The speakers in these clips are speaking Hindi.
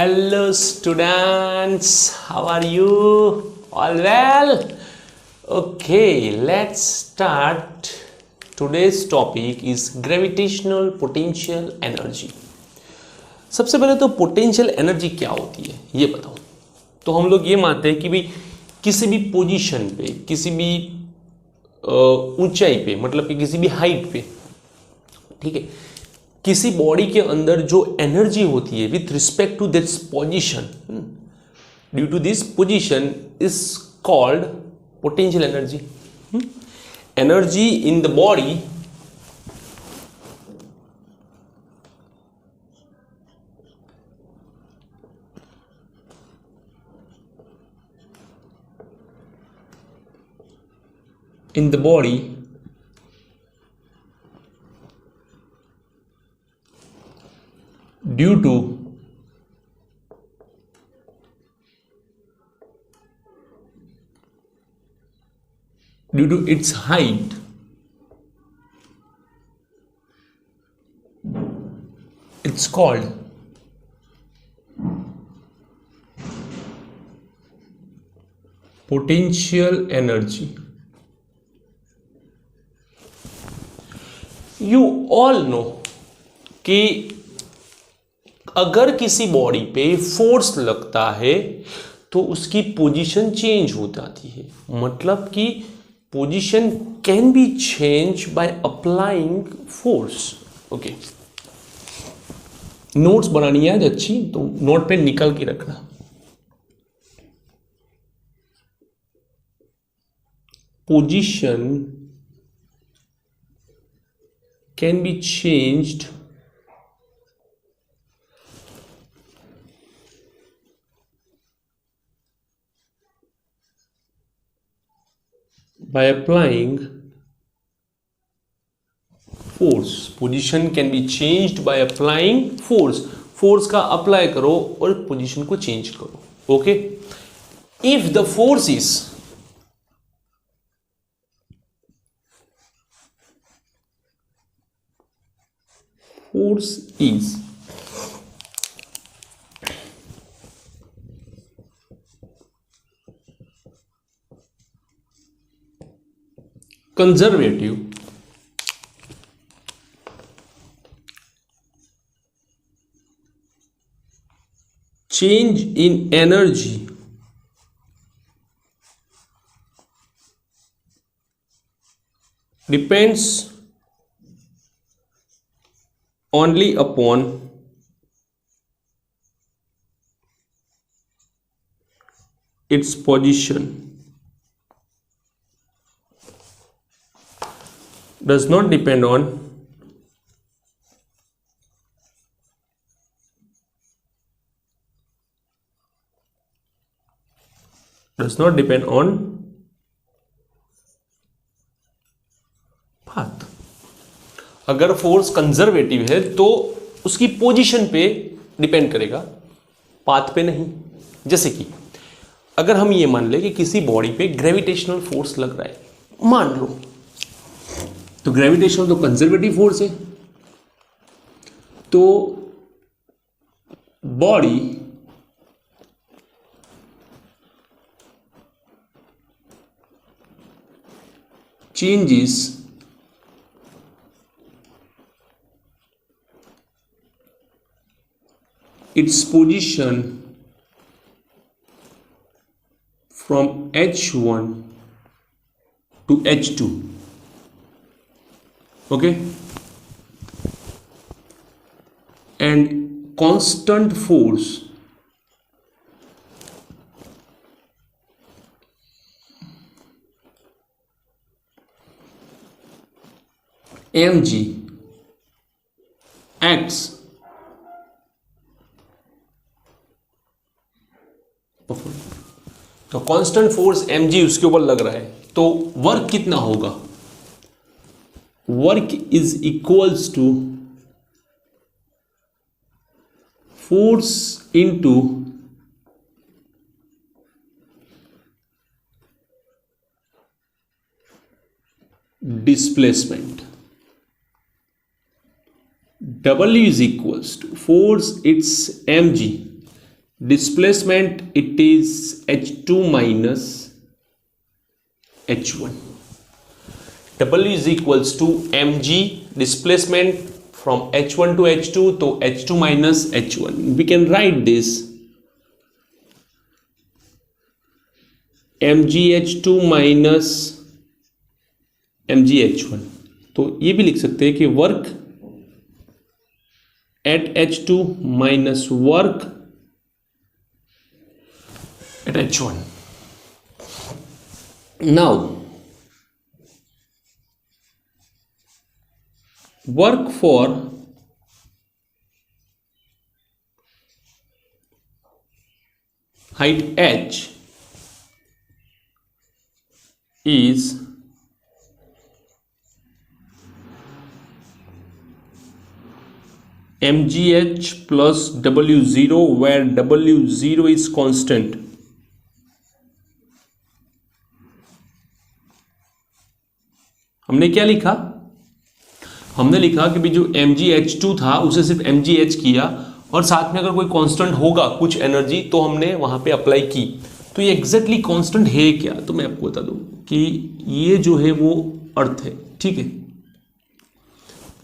Hello students, how are you? All well? Okay, let's start. Today's topic is gravitational potential energy. सबसे पहले तो पोटेंशियल एनर्जी क्या होती है ये बताओ। तो हम लोग ये मानते हैं कि भाई किसी भी पोजीशन पे, किसी भी ऊंचाई पे, मतलब कि किसी भी हाइट पे, ठीक है, किसी बॉडी के अंदर जो एनर्जी होती है with respect to this position, due to this position is called potential energy. Energy in the body due to its height it's called potential energy. You all know कि अगर किसी बॉडी पे फोर्स लगता है तो उसकी पोजीशन चेंज हो जाती है. मतलब कि position can be change by applying force. Okay, notes बनानी है आज अच्छी, तो नोट पे निकल के रखना. Position can be changed by applying force. Position can be changed by applying force. Force का अप्लाई करो और पोजीशन को चेंज करो. Okay, if the force is conservative, change in energy depends only upon its position, does not depend on path. अगर फोर्स कंजर्वेटिव है तो उसकी पोजीशन पे डिपेंड करेगा, पाथ पे नहीं. जैसे कि अगर हम ये मान ले कि किसी बॉडी पे ग्रेविटेशनल फोर्स लग रहा है, मान लो, तो ग्रेविटेशनल तो कंजर्वेटिव फोर्स है, तो body changes its position from H1 to H2. Okay, and constant force mg acts तो कांस्टेंट फोर्स mg उसके ऊपर लग रहा है, तो वर्क कितना होगा? Work is equals to force into displacement. W is equals to force, it's mg, displacement it is H2 minus H1. W is equals to mg displacement from H1 to H2, तो H2 minus H1. We can write this mgh2 minus mgh1. तो ये भी लिख सकते हैं कि work at H2 minus work at H1. Now work for height h is mgh plus w0, where w0 is constant. हमने क्या लिखा? हमने लिखा कि भाई जो mgh2 था उसे सिर्फ mgh किया और साथ में अगर कोई कांस्टेंट होगा कुछ एनर्जी तो हमने वहां पे अप्लाई की। तो ये एग्जैक्टली कांस्टेंट है क्या, तो मैं आपको बता दूं कि ये जो है वो अर्थ है, ठीक है,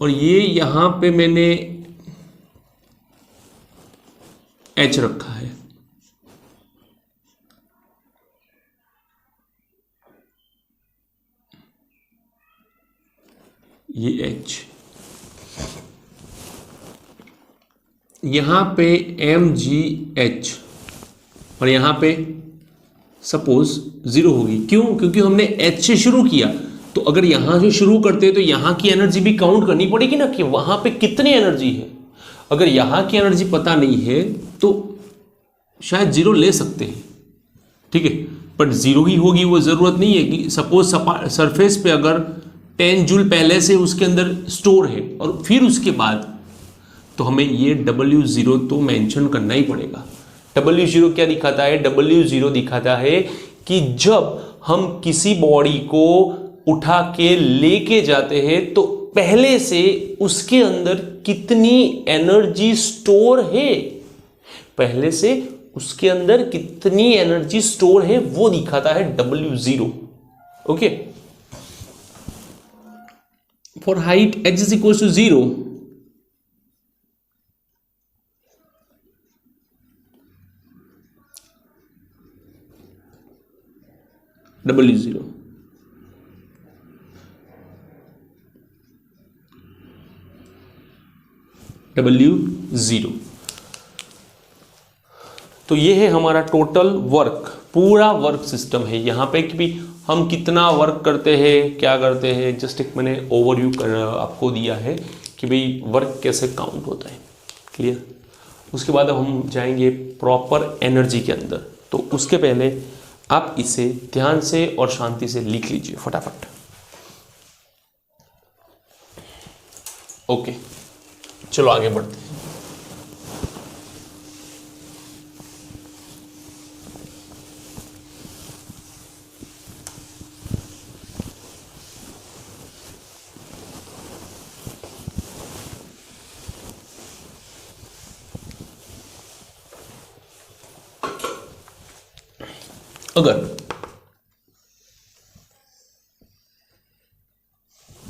और ये यहां पे मैंने h रखा है। ये h यहां पे mgh और यहां पे सपोज 0 होगी। क्यों? क्योंकि हमने h से शुरू किया, तो अगर यहां से शुरू करते हैं तो यहां की एनर्जी भी काउंट करनी पड़ेगी ना कि वहां पे कितनी एनर्जी है। अगर यहां की एनर्जी पता नहीं है तो शायद 0 ले सकते हैं, ठीक है, बट 0 ही होगी वो जरूरत नहीं है कि सपोज सरफेस पे अगर 10 जूल पहले से उसके अंदर स्टोर है और फिर उसके बाद, तो हमें ये W0 तो मेंशन करना ही पड़ेगा। W0 क्या दिखाता है? W0 दिखाता है कि जब हम किसी बॉडी को उठा के लेके जाते हैं तो पहले से उसके अंदर कितनी एनर्जी स्टोर है, पहले से उसके अंदर कितनी एनर्जी स्टोर है वो दिखाता है W0। Okay, for height h is equals to 0, W0 W0। तो ये है हमारा टोटल वर्क, पूरा वर्क सिस्टम है। यहाँ पे कि भी हम कितना वर्क करते हैं, क्या करते हैं, जस्ट एक मैंने ओवरव्यू आपको दिया है कि भाई वर्क कैसे काउंट होता है। क्लियर? उसके बाद अब हम जाएंगे प्रॉपर एनर्जी के अंदर। तो उसके पहले आप इसे ध्यान से और शांति से लिख लीजिए फटाफट। ओके, चलो आगे बढ़ते हैं। अगर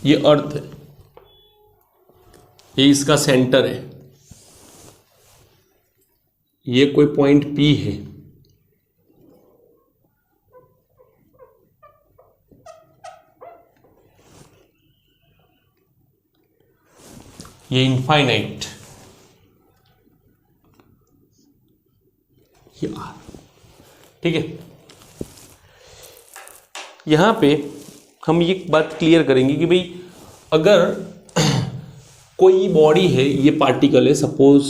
ये अर्थ है, ये इसका सेंटर है, ये कोई पॉइंट P है, ये इनफाइनाइट, ये R, ठीक है। यहां पे हम ये बात क्लियर करेंगे कि भाई अगर कोई बॉडी है, ये पार्टिकल है, सपोज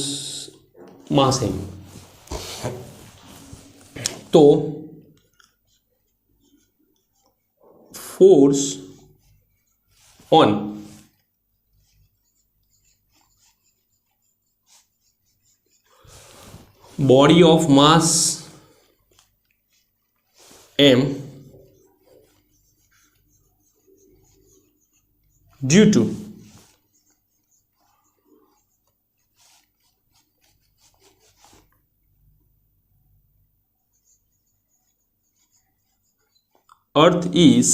मास है, तो force on body of mass m due to earth is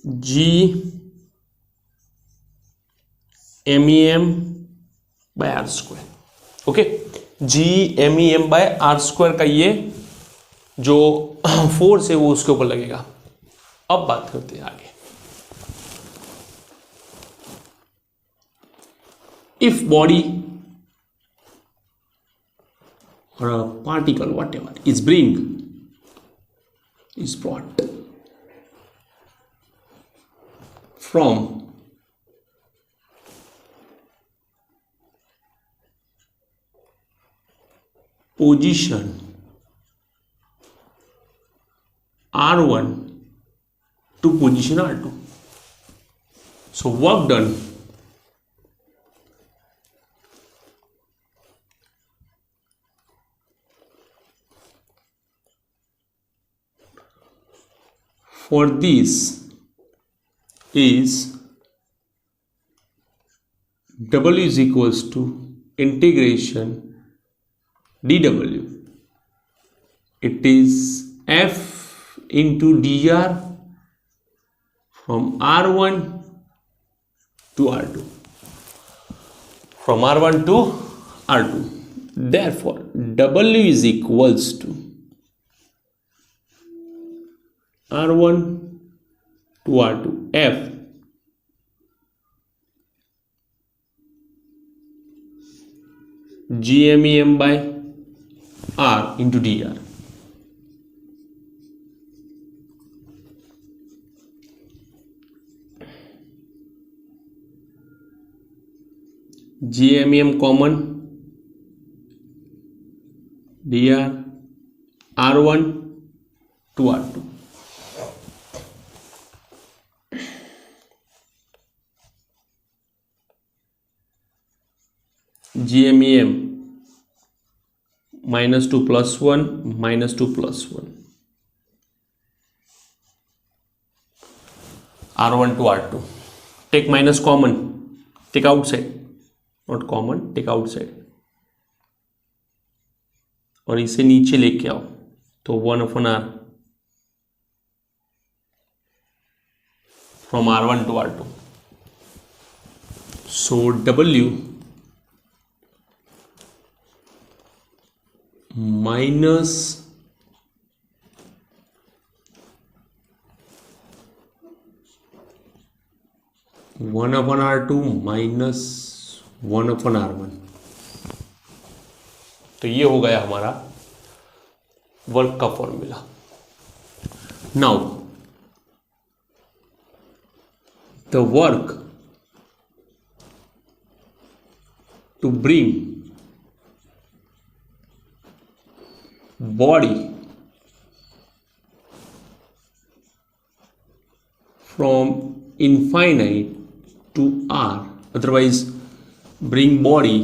GMEM/r²। Okay, GMEM/r² का ये जो फोर्स है वो उसके ऊपर लगेगा। अब बात करते हैं आगे। If body or a particle whatever is brought from position R1 to position R2, so work done for this is W is equals to integration dW. It is F into dr from R1 to R2. From R1 to R2. Therefore, W is equals to R1 to R2 F GMEM by R into dr. GMEM common, dr R1 to R2. GMEM -2 + 1 -2 + 1 R1 to R2. Take minus common, take outside, not common, take outside, और इसे नीचे लेके आओ तो 1/r from R1 to R2. So W minus 1/r2 minus 1/r1, तो ये हो गया हमारा वर्क का formula. Now the work to bring body from infinite to R, otherwise bring body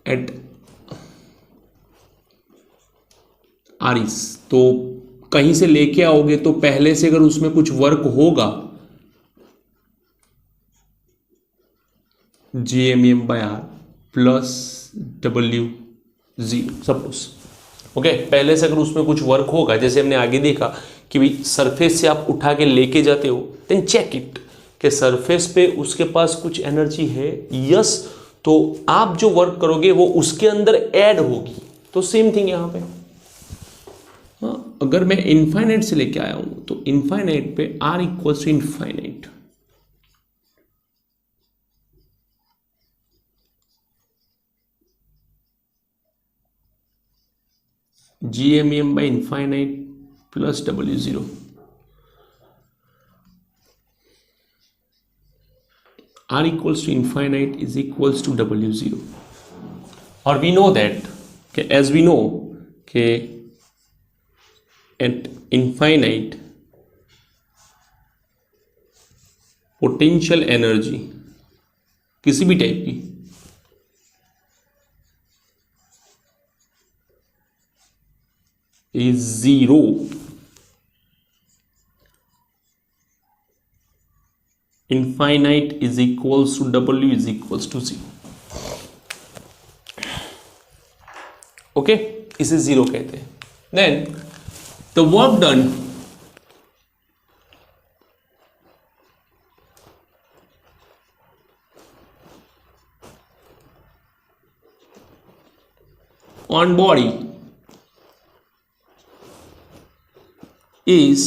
at R is, तो कहीं से लेके आओगे तो पहले से अगर उसमें कुछ वर्क होगा GMEM/R plus W 0 suppose. Okay, पहले से अगर उसमें कुछ वर्क होगा, जैसे हमने आगे देखा कि भाई सरफेस से आप उठा के लेके जाते हो, देन चेक इट कि सरफेस पे उसके पास कुछ एनर्जी है, यस, तो आप जो वर्क करोगे वो उसके अंदर ऐड होगी। तो सेम थिंग यहां पे, हाँ, अगर मैं इनफाइनाइट से लेके आया हूं तो इनफाइनाइट पे R equals to infinite, GMEM by infinite plus W0. R equals to infinite is equals to W0. Or we know that, okay, as we know, okay, at infinite potential energy किसी भी टाइप की is 0. Infinite is equals to W is equals to 0. Okay, इसे 0 कहते हैं। then the work done on body is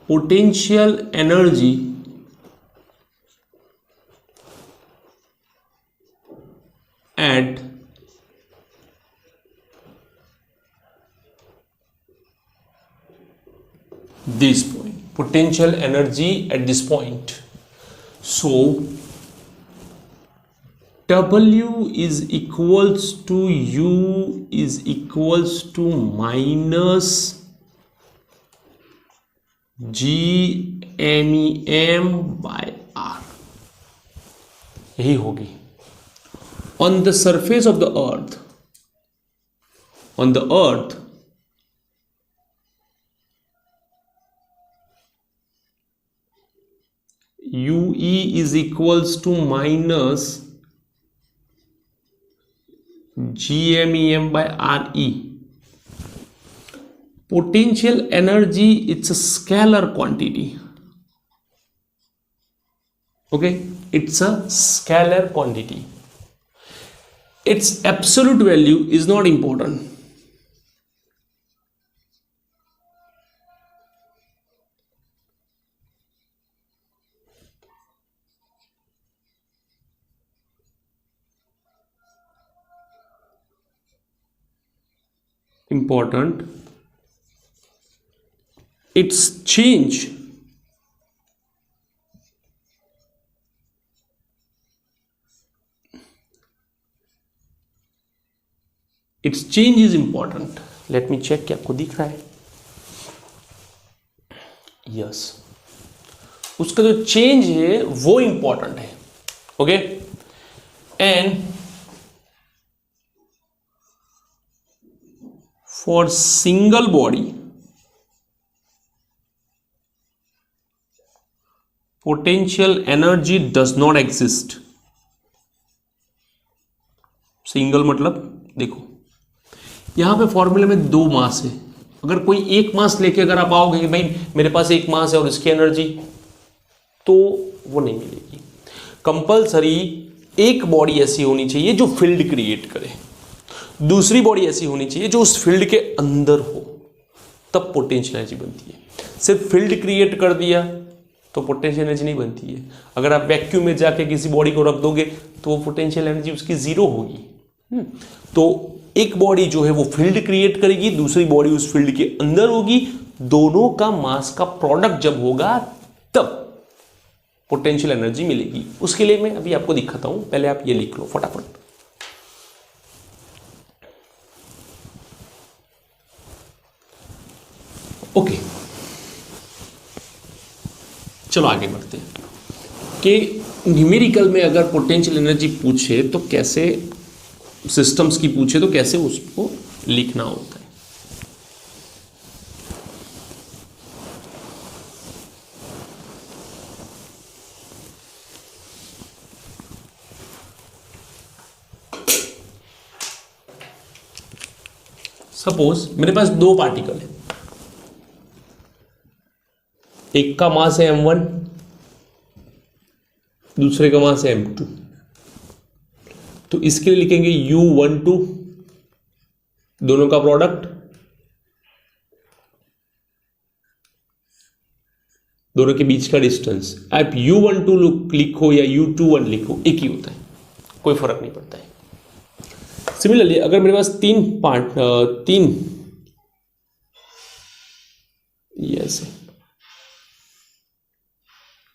potential energy at this point. Potential energy at this point. So W is equals to U is equals to minus GMEM by R, यही होगी. On the surface of the earth, UE is equals to minus GMEM by RE. Potential energy, it's a scalar quantity. Okay, it's a scalar quantity. Its absolute value is not important. Its change is important. Let me check, क्या आपको दिख रहा है? Yes, उसका जो चेंज है वो इंपॉर्टेंट है. Okay, and for single body potential energy does not exist. Single मतलब देखो यहां पे फॉर्मूले में दो मास है. अगर कोई एक मास लेके अगर आप आओगे कि भाई मेरे पास एक मास है और इसकी एनर्जी, तो वो नहीं मिलेगी. कंपलसरी एक बॉडी ऐसी होनी चाहिए जो फील्ड क्रिएट करे, दूसरी बॉडी ऐसी होनी चाहिए जो उस फील्ड के अंदर हो, तब पोटेंशियल एनर्जी बनती है. सिर्फ फील्ड क्रिएट कर दिया तो पोटेंशियल एनर्जी नहीं बनती है. अगर आप वैक्यूम में जाके किसी बॉडी को रख दोगे तो वो पोटेंशियल एनर्जी उसकी जीरो होगी. तो एक बॉडी जो है वो फील्ड क्रिएट करेगी, दूसरी बॉडी उस फील्ड के अंदर होगी. दोनों का मास का प्रोडक्ट जब होगा तब पोटेंशियल एनर्जी मिलेगी. उसके लिए मैं अभी आपको दिखाता हूं, पहले आप ये लिख लो फटाफट. ओके, चलो आगे बढ़ते हैं कि न्यूमेरिकल में अगर पोटेंशियल एनर्जी पूछे तो कैसे, सिस्टम्स की पूछे तो कैसे उसको लिखना होता है. सपोज मेरे पास दो पार्टिकल है, एक का मास है m1, दूसरे का मास है m2. तो इसके लिए लिखेंगे U12, दोनों का प्रोडक्ट, दोनों के बीच का डिस्टेंस. आप U12 लिखो या U21 लिखो, एक ही होता है, कोई फर्क नहीं पड़ता है. सिमिलरली अगर मेरे पास तीन यस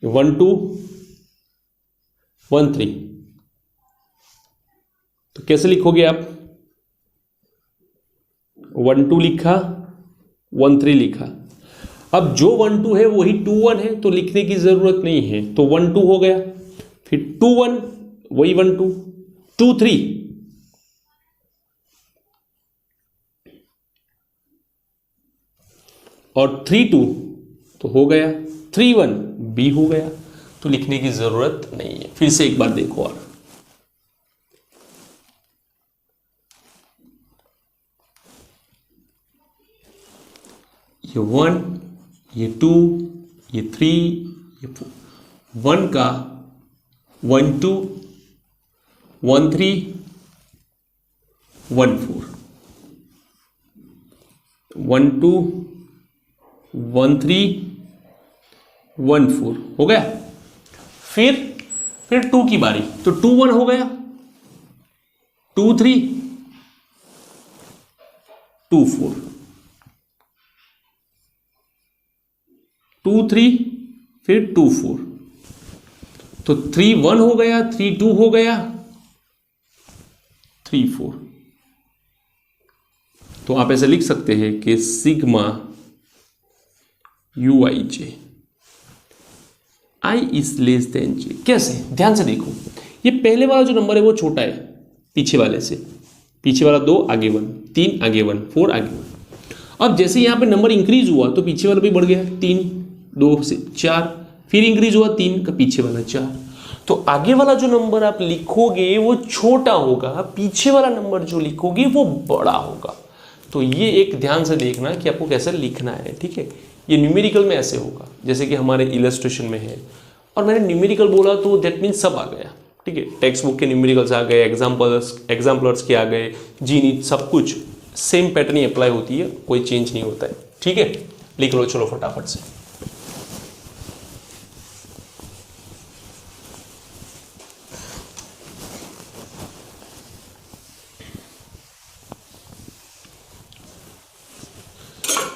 1 2 1 3, तो कैसे लिखोगे आप? 1 2 लिखा, 1 3 लिखा. अब जो 1 2 है वही 2 1 है, तो लिखने की जरूरत नहीं है. तो 1 2 हो गया, फिर 2 1 वही 1 2, 2 3 और 3 2 तो हो गया, 3 1 B हो गया. तो लिखने की जरूरत नहीं है. फिर से एक बार देखो, और ये 1, ये 2, ये 3, ये 4, 1 का 1 2 1 3 1 4, 1 2 1 3 1 4 हो गया। फिर 2 की बारी, तो 2 1 हो गया, 2 3 2 4, 2 3 फिर 2 4, तो 3 1 हो गया, 3 2 हो गया, 3 4। तो आप ऐसे लिख सकते हैं कि sigma U I J, I is less than J. कैसे? ध्यान से देखो, ये पहले वाला जो नंबर है वो छोटा है पीछे वाले से, पीछे वाला 2 आगे 1, 3 आगे 1, 4 आगे 1। अब जैसे यहाँ पे नंबर इंक्रीज हुआ तो पीछे वाला भी बढ़ गया, 3 2 से 4, फिर इंक्रीज हुआ 3 का, पीछे वाला 4। तो आगे वाला जो नंबर आप लिखोगे वो छोटा होगा, पीछे वाला नंबर जो लिखोगे वो बड़ा होगा। तो ये एक ध्यान से देखना कि आपको कैसे लिखना है, ठीक है। ये न्यूमेरिकल में ऐसे होगा जैसे कि हमारे इलस्ट्रेशन में है, और मैंने न्यूमेरिकल बोला तो दैट मीन्स सब आ गया, ठीक है। टेक्स्ट बुक के न्यूमेरिकल्स आ गए, एग्जाम्पलर्स के आ गए, जीनीत, सब कुछ सेम पैटर्न ही अप्लाई होती है, कोई चेंज नहीं होता है, ठीक है। लिख लो चलो फटाफट से।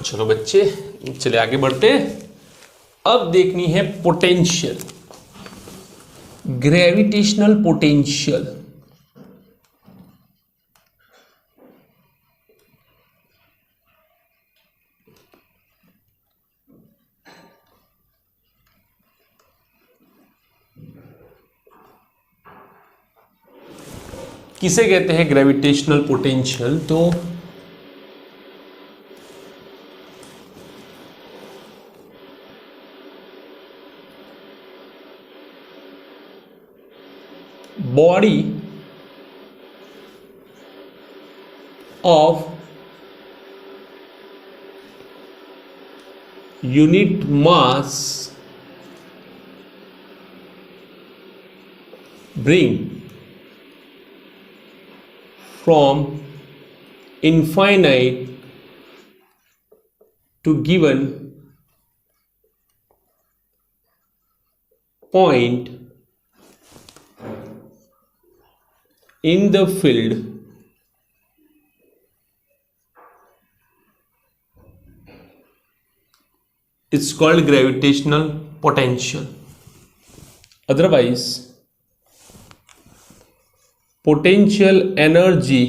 चलो बच्चे, चले आगे बढ़ते। अब देखनी है पोटेंशियल, ग्रेविटेशनल पोटेंशियल। किसे कहते हैं ग्रेविटेशनल पोटेंशियल? तो body of unit mass bring from infinite to given point in the field is called gravitational potential. Otherwise, potential energy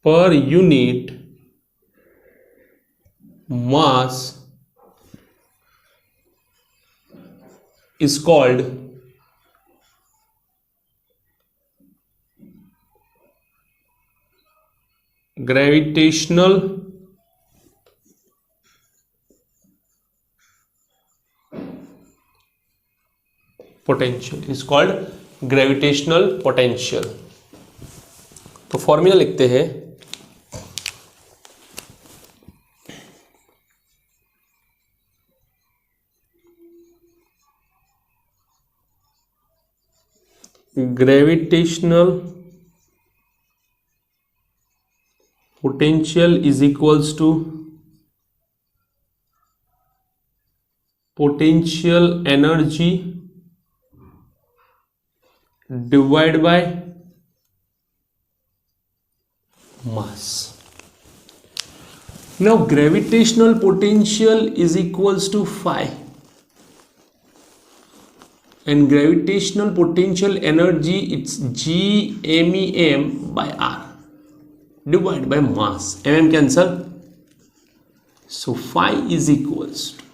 per unit mass is called gravitational potential is called gravitational potential। तो फॉर्मूला लिखते हैं, gravitational potential is equals to potential energy divided by mass. Now gravitational potential is equals to phi, and gravitational potential energy it's g_MEM by r divided by mass, mm cancel, so phi is equals to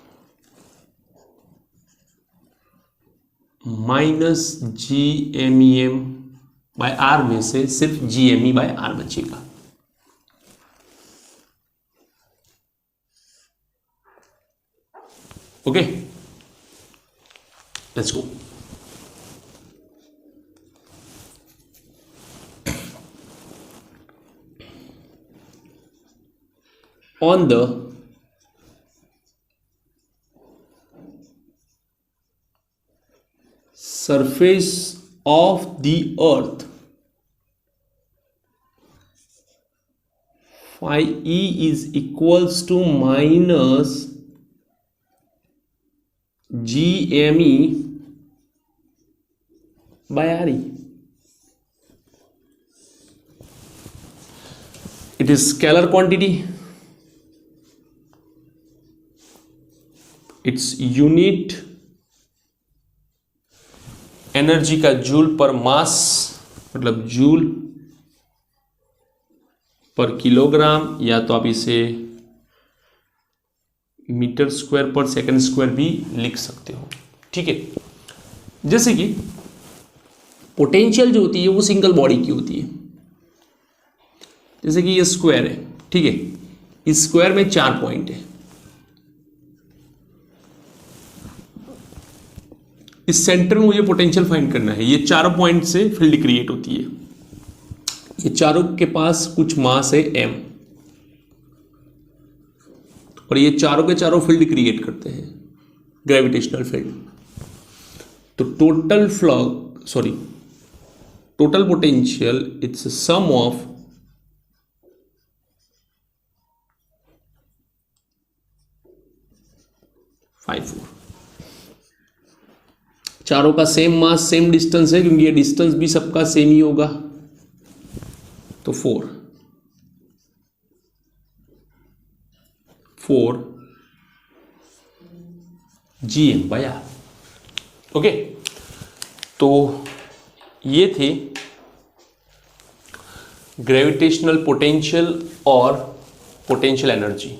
minus g_MEM by r में से सिर्फ g_ME by r बचेगा। Okay, let's go. on the surface of the earth, phi E is equals to minus GME by RE. It is scalar quantity. Its unit energy का जूल पर मास, मतलब जूल पर किलोग्राम, या तो आप इसे मीटर स्क्वायर पर सेकंड स्क्वायर भी लिख सकते हो। ठीक है, जैसे कि पोटेंशियल जो होती है वो सिंगल बॉडी की होती है। जैसे कि ये स्क्वायर है, ठीक है, इस स्क्वायर में 4 पॉइंट है। इस सेंटर में मुझे पोटेंशियल फाइंड करना है। ये चारों पॉइंट से फील्ड क्रिएट होती है। ये चारों के पास कुछ मास है m, और ये चारों के चारों फील्ड क्रिएट करते हैं, ग्रेविटेशनल फील्ड। तो total potential it's sum of चारों का सेम मास सेम डिस्टेंस है, क्योंकि ये डिस्टेंस भी सबका सेम ही होगा, तो 4 GM by R। ओके, तो ये थे ग्रेविटेशनल पोटेंशियल और पोटेंशियल एनर्जी।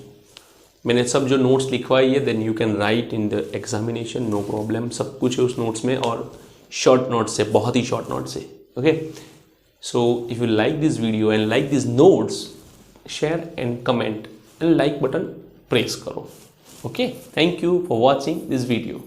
मैंने सब जो नोट्स लिखवाई है, then you can write in the examination, no problem. सब कुछ है उस नोट्स में, और शॉर्ट नोट्स है, बहुत ही शॉर्ट नोट्स है। Okay, so if you like this video and like this notes, share and comment and like button press करो। Okay, thank you for watching this video.